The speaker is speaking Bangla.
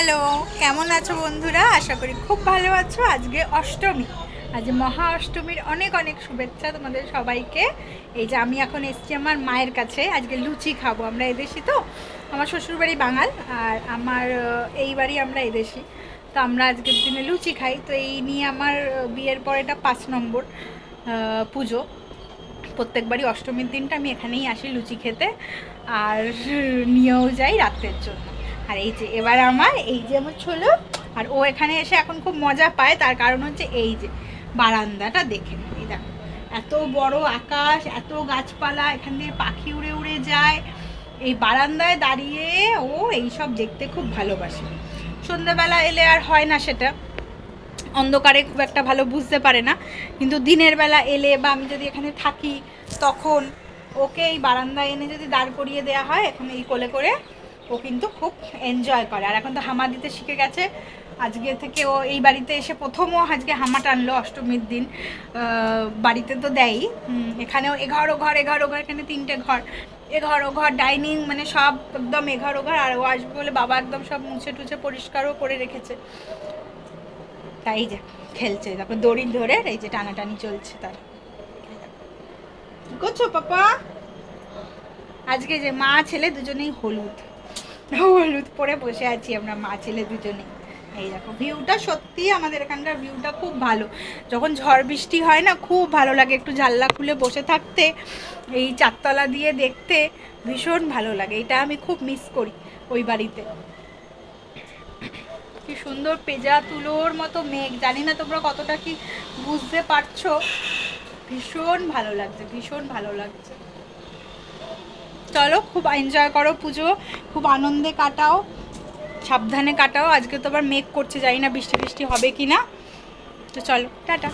হ্যালো, কেমন আছো বন্ধুরা? আশা করি খুব ভালো আছো। আজকে অষ্টমী, আজ মহা অষ্টমীর অনেক অনেক শুভেচ্ছা তোমাদের সবাইকে। এই যে আমি এখন এসেছি আমার মায়ের কাছে, আজকে লুচি খাবো। আমরা এদেশি তো, আমার শ্বশুরবাড়ি বাঙাল আর আমার এই বাড়ি আমরা এদেশি, তো আমরা আজকের দিনে লুচি খাই। তো এই নিয়ে আমার বিয়ের পর এটা 5 নম্বর পুজো। প্রত্যেকবারই অষ্টমীর দিনটা আমি এখানেই আসি লুচি খেতে, আর নিয়েও যাই রাত্রের জন্য। আর এই যে এবার এই যে আমার ছোলো, আর ও এখানে এসে এখন খুব মজা পায়, তার কারণ হচ্ছে এই যে বারান্দাটা দেখে। এই দেখো, এত বড় আকাশ, এত গাছপালা, এখান দিয়ে পাখি উড়ে উড়ে যায়। এই বারান্দায় দাঁড়িয়ে ও এইসব দেখতে খুব ভালোবাসে। সন্ধ্যাবেলা এলে আর হয় না সেটা, অন্ধকারে খুব একটা ভালো বুঝতে পারে না, কিন্তু দিনের বেলা এলে বা আমি যদি এখানে থাকি তখন ওকে এই বারান্দায় এনে যদি দাঁড় করিয়ে দেওয়া হয় এখন এই কোলে করে, ও কিন্তু খুব এনজয় করে। আর এখন তো হামা দিতে শিখে গেছে। আজকে থেকে ও এই বাড়িতে এসে প্রথমও আজকে হামা টানলো অষ্টমীর দিন। বাড়িতে তো দেয়ই, এখানেও এঘর ও ঘর, এখানে 3টে ঘর, এঘর ও ঘর, ডাইনিং, মানে সব একদম এঘর ও ঘর। আর ও আসবে বলে বাবা একদম সব মুছে টুছে পরিষ্কারও করে রেখেছে। তাই যে খেলছে, তারপর দড়ি ধরে এই যে টানাটানি চলছে। তার কি করছো পাপা? আজকে যে মা ছেলে দুজনেই হলুদ হলুদ পরে বসে আছি আমরা, মা ছেলে দুজনেই। এই দেখো ভিউটা, সত্যি আমাদের এখানকার ভিউটা খুব ভালো। যখন ঝড় বৃষ্টি হয় না, খুব ভালো লাগে একটু জানলা খুলে বসে থাকতে, এই চারতলা দিয়ে দেখতে ভীষণ ভালো লাগে। এটা আমি খুব মিস করি ওই বাড়িতে। কি সুন্দর পেঁজা তুলোর মতো মেঘ, জানি না তোমরা কতটা কি বুঝতে পারছো। ভীষণ ভালো লাগছে, ভীষণ ভালো লাগছে। চলো, খুব এনজয় করো পুজো, খুব আনন্দে কাটাও, সাবধানে কাটাও। আজকে তো আবার মেঘ করছে, জানি না বৃষ্টি বৃষ্টি হবে কি না। তো চলো, টাটা।